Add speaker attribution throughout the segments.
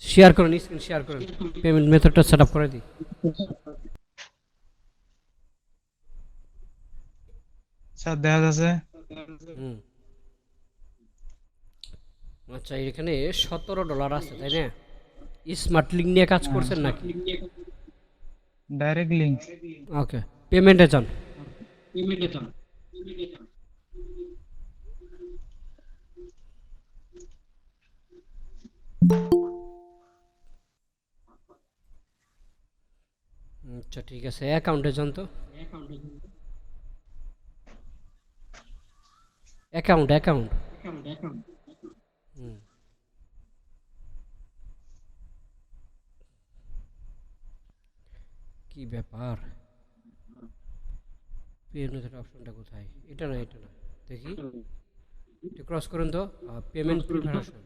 Speaker 1: Share করেন, screen share করেন, payment মেথডটা set up করে দিই।
Speaker 2: স্যার দেখা যাচ্ছে।
Speaker 1: হুম, আচ্ছা এখানে $17 আছে তাই না? স্মার্ট লিঙ্ক নিয়ে কাজ
Speaker 2: হ্যাঁ,
Speaker 1: করছেন নাকি?
Speaker 2: Direct link.
Speaker 1: ওকে, পেমেন্টে যান। আচ্ছা ঠিক আছে, অ্যাকাউন্টে যান তো। Account account. হুম, কি ব্যাপার, পেমেন্টের অপশনটা কোথায়? এটা না, এটা না, দেখি একটু ক্রস করুন তো। পেমেন্ট প্রিপারেশন,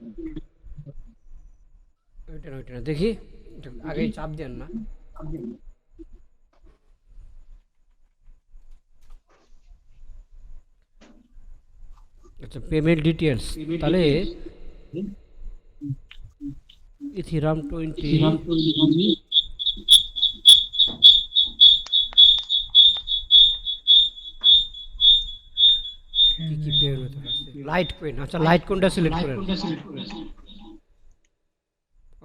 Speaker 1: ওইটা না, ওইটা না, দেখি এটা আগেই চাপ দেন না। আচ্ছা, পেমেন্ট ডিটেলস, তাহলে ইথিরাম 20, কি কি পেমেন্ট মেথড আছে? লাইট কয়েন, আচ্ছা লাইট কোনটা সিলেক্ট করেন।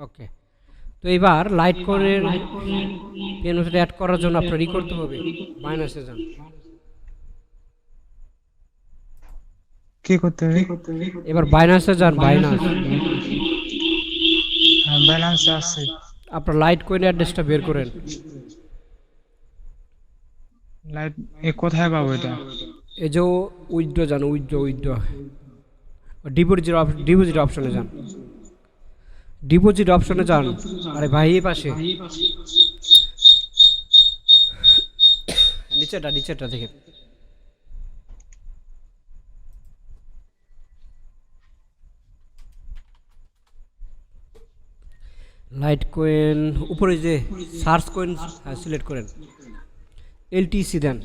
Speaker 1: ওকে, তো এবার লাইট কয়েনের পেমেন্ট মেথড অ্যাড করার জন্য আপনার ই করতে হবে, বাইনান্সে যান।
Speaker 2: কি করতে হবে?
Speaker 1: এবার বাইনান্সে যান, বাইনান্স।
Speaker 2: ব্যালেন্স আছে।
Speaker 1: আপনার লাইট কয়েন অ্যাড্রেসটা বের করেন।
Speaker 2: লাইট এ কোথায় পাবো এটা?
Speaker 1: এই যে উইথড্র যান, উইথড্র উইথড্র, ডিপোজিট অপশনে যান, ডিপোজিট অপশনে যান। আরে ভাই এই পাশে নিচেটা, নিচেটা দেখেন। লাইট কয়েন উপরে যে সার্চ কয়েন সিলেক্ট করেন, এলটিসি দেন।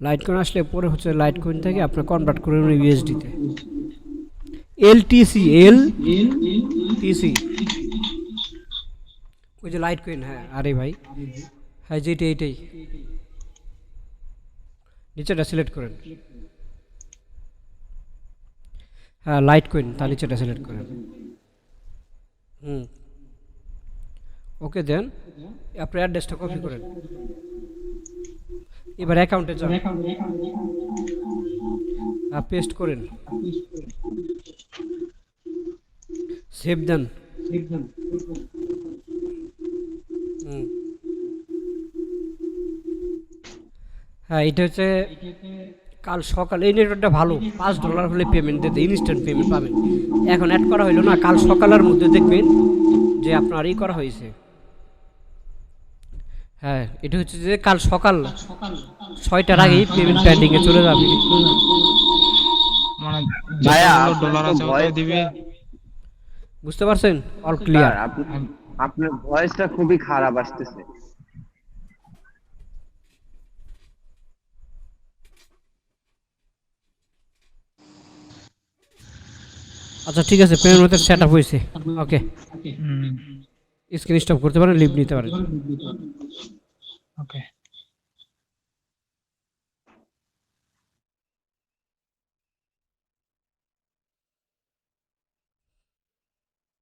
Speaker 1: লাইট কয়েন আসলে পরে হচ্ছে লাইট কয়েন থেকে আপনার কনভার্ট করে ইউএসডিতে। এলটিসি, এলটিসি, ওই যে লাইট কয়েন। হ্যাঁ আরে ভাই, হ্যাঁ যেটা এইটাই, নিচেটা সিলেক্ট করেন। হ্যাঁ লাইট কয়েন, তার নিচেটা সিলেক্ট করেন। হুম, ওকে দেন। আপনার অ্যাড্রেসটা কপি করেন। এবার অ্যাকাউন্টে যান, পেস্ট করেন, সেভ দেন। হুম, হ্যাঁ এটা হচ্ছে কাল সকালে, এই নেটওয়ার্কটা ভালো, $5 হলে পেমেন্ট দিতে ইনস্ট্যান্ট পেমেন্ট পাবেন। এখন অ্যাড করা হইলো না, কাল সকালের মধ্যে দেখবেন যে আপনার ই করা হয়েছে। হ্যাঁ এটা হচ্ছে যে কাল সকাল 6টার আগেই পেমেন্ট পেন্ডিংয়ে চলে যাবে।
Speaker 2: মানে
Speaker 3: ভাইয়া
Speaker 2: যতগুলো
Speaker 3: আপনার
Speaker 2: ডলার
Speaker 3: তো
Speaker 2: আছে ওটাই
Speaker 3: ভয়েস,
Speaker 2: দিবি?
Speaker 1: বুঝতে পারছেন? All
Speaker 3: sir
Speaker 1: clear.
Speaker 3: আপনার ভয়েসটা খুবই খারাপ আসতেছে।
Speaker 1: আচ্ছা ঠিক আছে, পেমেন্ট মেথড সেট আপ হয়েছে। ওকে,
Speaker 2: হুম,
Speaker 1: স্ক্রিন স্টপ করতে পারেন, লিভ নিতে পারেন।
Speaker 2: ওকে।